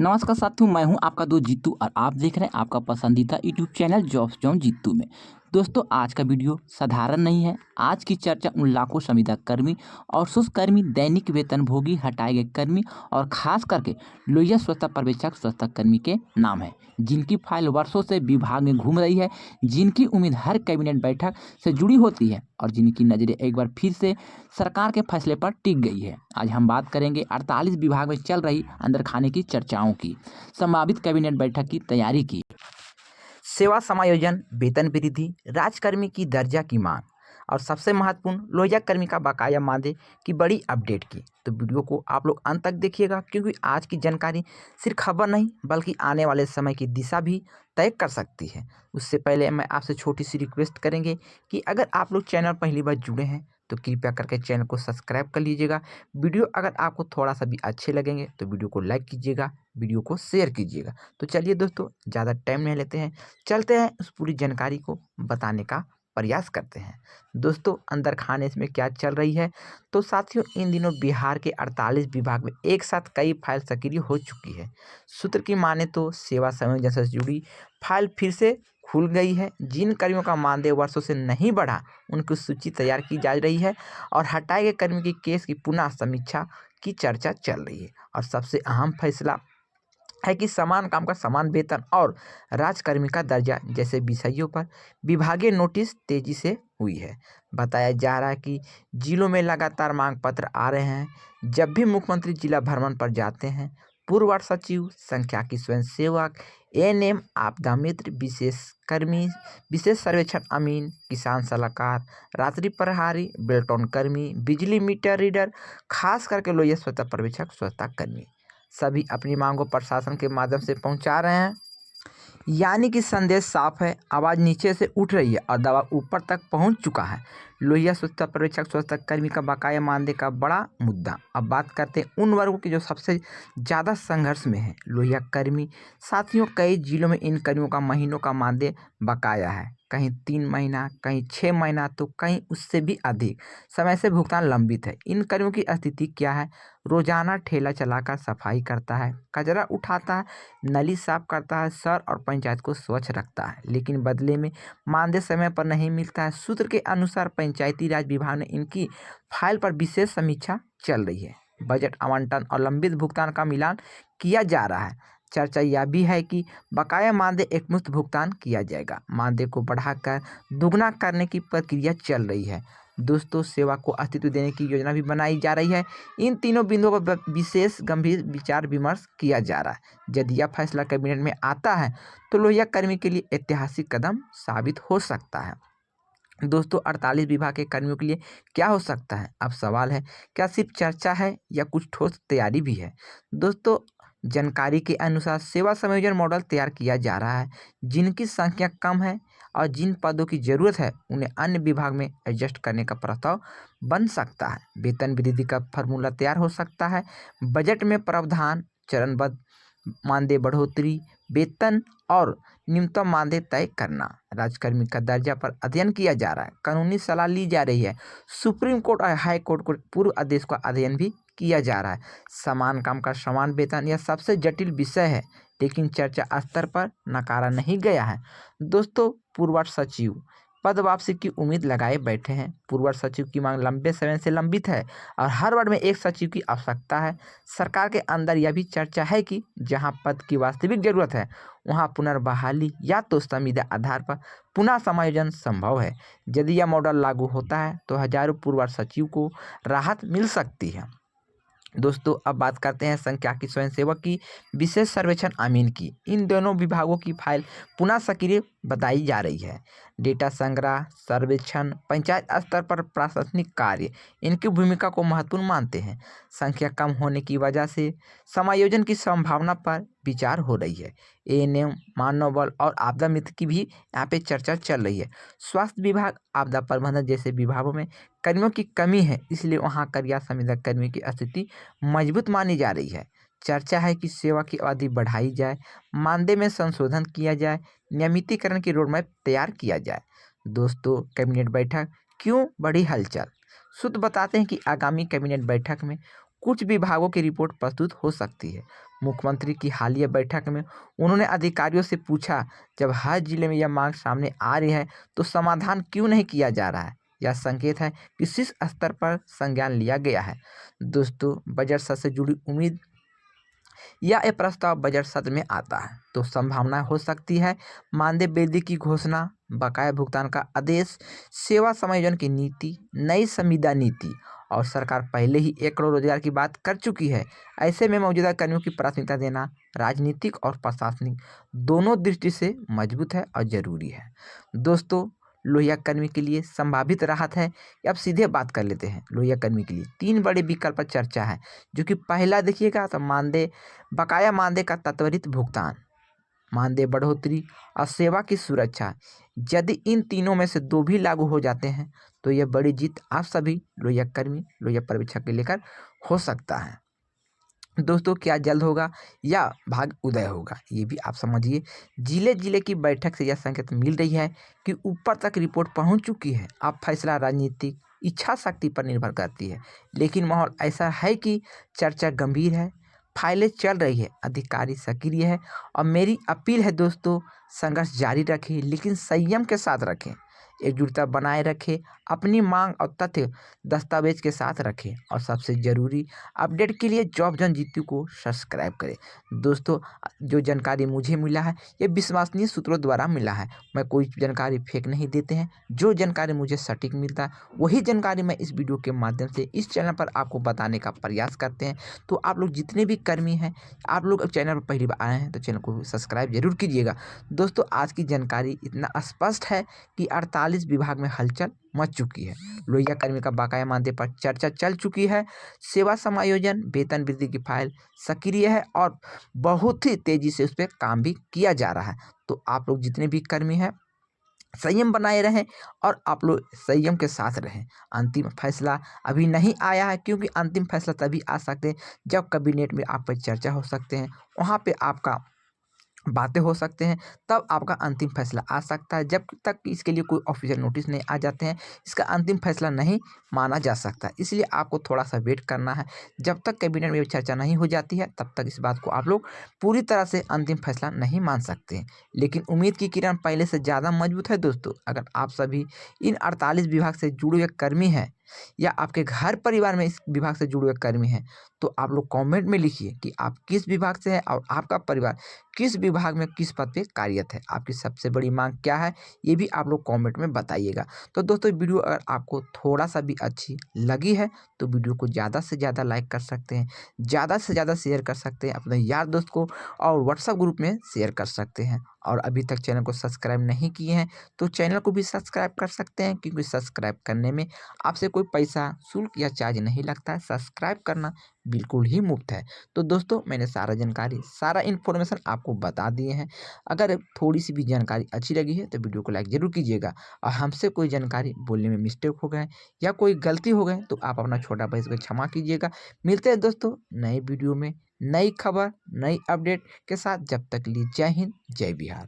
नमस्कार साथियों, मैं हूं आपका दोस्त जीतू और आप देख रहे हैं आपका पसंदीदा YouTube channel jobs John Jeetu में। दोस्तों, आज का वीडियो साधारण नहीं है। आज की चर्चा उन लाखों संविदा कर्मी और कर्मी, दैनिक वेतनभोगी, हटाए गए कर्मी और खास करके लोहिया स्वच्छता पर्यवेक्षक स्वच्छता कर्मी के नाम है, जिनकी फाइल वर्षों से विभाग में घूम रही है, जिनकी उम्मीद हर कैबिनेट बैठक से जुड़ी होती है और जिनकी नज़रें एक बार फिर से सरकार के फैसले पर टिक गई है। आज हम बात करेंगे 48 विभाग में चल रही अंदर खाने की चर्चाओं की, संभावित कैबिनेट बैठक की तैयारी की, सेवा समायोजन, वेतन वृद्धि, राजकर्मी की दर्जा की मांग और सबसे महत्वपूर्ण लोहिया कर्मी का बकाया मानदेय की बड़ी अपडेट की। तो वीडियो को आप लोग अंत तक देखिएगा, क्योंकि आज की जानकारी सिर्फ खबर नहीं बल्कि आने वाले समय की दिशा भी तय कर सकती है। उससे पहले मैं आपसे छोटी सी रिक्वेस्ट करेंगे कि अगर आप लोग चैनल पहली बार जुड़े हैं तो कृपया करके चैनल को सब्सक्राइब कर लीजिएगा। वीडियो अगर आपको थोड़ा सा भी अच्छे लगेंगे तो वीडियो को लाइक कीजिएगा, वीडियो को शेयर कीजिएगा। तो चलिए दोस्तों, ज़्यादा टाइम नहीं लेते हैं, चलते हैं उस पूरी जानकारी को बताने का प्रयास करते हैं। दोस्तों, अंदर खाने में क्या चल रही है, तो साथियों इन दिनों बिहार के 48 विभाग में एक साथ कई फाइल सक्रिय हो चुकी है। सूत्र की माने तो सेवा संयोजन से जुड़ी फाइल फिर से खुल गई है। जिन कर्मियों का मानदेय वर्षों से नहीं बढ़ा उनकी सूची तैयार की जा रही है और हटाए गए कर्मी की केस की पुनः समीक्षा की चर्चा चल रही है। और सबसे अहम फैसला है कि समान काम का समान वेतन और राजकर्मी का दर्जा जैसे विषयों पर विभागीय नोटिस तेजी से हुई है। बताया जा रहा है कि जिलों में लगातार मांग पत्र आ रहे हैं। जब भी मुख्यमंत्री जिला भ्रमण पर जाते हैं, पूर्व सचिव, संख्याकी स्वयंसेवक, एएनएम, आपदा मित्र, विशेष कर्मी, विशेष सर्वेक्षण अमीन, किसान सलाहकार, रात्रि प्रहरी, बेल्टोन कर्मी, बिजली मीटर रीडर, खास करके लोहिया स्वच्छता पर्यवेक्षक स्वच्छता कर्मी सभी अपनी मांगों प्रशासन के माध्यम से पहुंचा रहे हैं। यानी कि संदेश साफ है, आवाज़ नीचे से उठ रही है और दबाव ऊपर तक पहुंच चुका है। लोहिया स्वच्छता पर्यवेक्षक स्वच्छता कर्मी का बकाया मानदेय का बड़ा मुद्दा। अब बात करते हैं उन वर्गों की जो सबसे ज़्यादा संघर्ष में है, लोहिया कर्मी। साथियों, कई जिलों में इन कर्मियों का महीनों का मानदेय बकाया है, कहीं 3 महीना, कहीं 6 महीना, तो कहीं उससे भी अधिक समय से भुगतान लंबित है। इन कर्मियों की स्थिति क्या है? रोजाना ठेला चलाकर सफाई करता है, कचरा उठाता है, नली साफ करता है, शहर और पंचायत को स्वच्छ रखता है, लेकिन बदले में मानदेय समय पर नहीं मिलता है। सूत्र के अनुसार पंचायती राज विभाग ने इनकी फाइल पर विशेष समीक्षा चल रही है। बजट आवंटन और लंबित भुगतान का मिलान किया जा रहा है। चर्चा यह भी है कि बकाया मानदेय एकमुश्त भुगतान किया जाएगा, मानदेय को बढ़ाकर दुगना करने की प्रक्रिया चल रही है। दोस्तों, सेवा को अस्तित्व देने की योजना भी बनाई जा रही है। इन तीनों बिंदुओं पर विशेष गंभीर विचार विमर्श किया जा रहा है। यदि यह फैसला कैबिनेट में आता है तो लोहिया कर्मी के लिए ऐतिहासिक कदम साबित हो सकता है। दोस्तों, 48 विभाग के कर्मियों के लिए क्या हो सकता है? अब सवाल है, क्या सिर्फ चर्चा है या कुछ ठोस तैयारी भी है? दोस्तों, जानकारी के अनुसार सेवा समायोजन मॉडल तैयार किया जा रहा है। जिनकी संख्या कम है और जिन पदों की जरूरत है उन्हें अन्य विभाग में एडजस्ट करने का प्रस्ताव बन सकता है। वेतन वृद्धि का फॉर्मूला तैयार हो सकता है। बजट में प्रावधान, चरणबद्ध मानदेय बढ़ोतरी, वेतन और न्यूनतम मानदेय तय करना। राजकर्मी का दर्जा पर अध्ययन किया जा रहा है, कानूनी सलाह ली जा रही है। सुप्रीम कोर्ट और हाई कोर्ट को पूर्व आदेश का अध्ययन भी किया जा रहा है। समान काम का समान वेतन यह सबसे जटिल विषय है, लेकिन चर्चा स्तर पर नकारा नहीं गया है। दोस्तों, पूर्व सचिव पद वापसी की उम्मीद लगाए बैठे हैं। पूर्व सचिव की मांग लंबे समय से लंबित है और हर वार्ड में एक सचिव की आवश्यकता है। सरकार के अंदर यह भी चर्चा है कि जहां पद की वास्तविक जरूरत है वहां पुनर्बहाली या तो संविदा आधार पर पुनः समायोजन संभव है। यदि यह मॉडल लागू होता है तो हजारों पूर्व सचिव को राहत मिल सकती है। दोस्तों, अब बात करते हैं संख्याकी स्वयंसेवक की, विशेष सर्वेक्षण अमीन की। इन दोनों विभागों की फाइल पुनः सक्रिय बताई जा रही है। डेटा संग्रह, सर्वेक्षण, पंचायत स्तर पर प्रशासनिक कार्य इनकी भूमिका को महत्वपूर्ण मानते हैं। संख्या कम होने की वजह से समायोजन की संभावना पर विचार हो रही है। एएनएम, मानव बल और आपदा मित्र की भी यहाँ पे चर्चा चल रही है। स्वास्थ्य विभाग, आपदा प्रबंधन जैसे विभागों में कर्मियों की कमी है, इसलिए वहाँ करिया संविदा कर्मियों की स्थिति मजबूत मानी जा रही है। चर्चा है कि सेवा की अवधि बढ़ाई जाए, मानदेय में संशोधन किया जाए, नियमितीकरण की रोडमैप तैयार किया जाए। दोस्तों, कैबिनेट बैठक क्यों बड़ी हलचल? सूत्र बताते हैं कि आगामी कैबिनेट बैठक में कुछ विभागों की रिपोर्ट प्रस्तुत हो सकती है। मुख्यमंत्री की हालिया बैठक में उन्होंने अधिकारियों से पूछा, जब हर जिले में यह मांग सामने आ रही है तो समाधान क्यों नहीं किया जा रहा है। यह संकेत है कि शीर्ष स्तर पर संज्ञान लिया गया है। दोस्तों, बजट सत्र से जुड़ी उम्मीद या ये प्रस्ताव बजट सत्र में आता है तो संभावना हो सकती है मानदेय वृद्धि की घोषणा, बकाया भुगतान का आदेश, सेवा समायोजन की नीति, नई संविदा नीति। और सरकार पहले ही 1 करोड़ रोजगार की बात कर चुकी है। ऐसे में मौजूदा कर्मियों की प्राथमिकता देना राजनीतिक और प्रशासनिक दोनों दृष्टि से मजबूत है और जरूरी है। दोस्तों, लोहिया कर्मी के लिए संभावित राहत है। अब सीधे बात कर लेते हैं। लोहिया कर्मी के लिए 3 बड़े विकल्प पर चर्चा है, जो कि पहला देखिएगा तो मानदेय, बकाया मानदेय का त्वरित भुगतान, मानदेय बढ़ोतरी और सेवा की सुरक्षा। यदि इन तीनों में से 2 भी लागू हो जाते हैं तो यह बड़ी जीत आप सभी लोहिया कर्मी, लोहिया पर्यवेक्षक के लेकर हो सकता है। दोस्तों, क्या जल्द होगा या भाग उदय होगा, ये भी आप समझिए। जिले जिले की बैठक से यह संकेत मिल रही है कि ऊपर तक रिपोर्ट पहुंच चुकी है। अब फैसला राजनीतिक इच्छा शक्ति पर निर्भर करती है, लेकिन माहौल ऐसा है कि चर्चा गंभीर है, फाइलें चल रही है, अधिकारी सक्रिय है। और मेरी अपील है दोस्तों, संघर्ष जारी रखें, लेकिन संयम के साथ रखें, एकजुटता बनाए रखें, अपनी मांग और तथ्य दस्तावेज के साथ रखें, और सबसे ज़रूरी अपडेट के लिए जॉब जॉन जीतू को सब्सक्राइब करें। दोस्तों, जो जानकारी मुझे मिला है ये विश्वसनीय सूत्रों द्वारा मिला है। मैं कोई जानकारी फेक नहीं देते हैं। जो जानकारी मुझे सटीक मिलता है वही जानकारी मैं इस वीडियो के माध्यम से इस चैनल पर आपको बताने का प्रयास करते हैं। तो आप लोग जितने भी कर्मी हैं, आप लोग चैनल पर पहली बार आए हैं तो चैनल को सब्सक्राइब जरूर कीजिएगा। दोस्तों, आज की जानकारी इतना स्पष्ट है कि 48 विभाग में हलचल मच चुकी है। लोहिया कर्मी का बकाया मानदेय पर चर्चा चल चुकी है। सेवा समायोजन, वेतन वृद्धि की फाइल सक्रिय है और बहुत ही तेजी से उस पर काम भी किया जा रहा है। तो आप लोग जितने भी कर्मी हैं संयम बनाए रहें और आप लोग संयम के साथ रहें। अंतिम फैसला अभी नहीं आया है, क्योंकि अंतिम फैसला तभी आ सकते हैं जब कैबिनेट में आप पर चर्चा हो सकते हैं, वहाँ पे आपका बातें हो सकते हैं, तब आपका अंतिम फैसला आ सकता है। जब तक इसके लिए कोई ऑफिशियल नोटिस नहीं आ जाते हैं, इसका अंतिम फैसला नहीं माना जा सकता। इसलिए आपको थोड़ा सा वेट करना है। जब तक कैबिनेट में चर्चा नहीं हो जाती है तब तक इस बात को आप लोग पूरी तरह से अंतिम फैसला नहीं मान सकते हैं। लेकिन उम्मीद की किरण पहले से ज़्यादा मजबूत है। दोस्तों, अगर आप सभी इन 48 विभाग से जुड़े हुए कर्मी हैं या आपके घर परिवार में इस विभाग से जुड़े हुए कर्मी हैं, तो आप लोग कमेंट में लिखिए कि आप किस विभाग से हैं और आपका परिवार किस विभाग में किस पद पे कार्यरत है। आपकी सबसे बड़ी मांग क्या है, ये भी आप लोग कमेंट में बताइएगा। तो दोस्तों, वीडियो अगर आपको थोड़ा सा भी अच्छी लगी है तो वीडियो को ज़्यादा से ज़्यादा लाइक कर सकते हैं, ज़्यादा से ज़्यादा शेयर कर सकते हैं अपने यार दोस्त को, और व्हाट्सएप ग्रुप में शेयर कर सकते हैं। और अभी तक चैनल को सब्सक्राइब नहीं किए हैं तो चैनल को भी सब्सक्राइब कर सकते हैं, क्योंकि सब्सक्राइब करने में आपसे कोई पैसा, शुल्क या चार्ज नहीं लगता है। सब्सक्राइब करना बिल्कुल ही मुफ्त है। तो दोस्तों, मैंने सारा जानकारी, सारा इन्फॉर्मेशन आपको बता दिए हैं। अगर थोड़ी सी भी जानकारी अच्छी लगी है तो वीडियो को लाइक ज़रूर कीजिएगा, और हमसे कोई जानकारी बोलने में मिस्टेक हो गए या कोई गलती हो गए तो आप अपना छोटा भाई को क्षमा कीजिएगा। मिलते हैं दोस्तों नए वीडियो में, नई खबर, नई अपडेट के साथ। जब तक लिए जय हिंद, जय बिहार।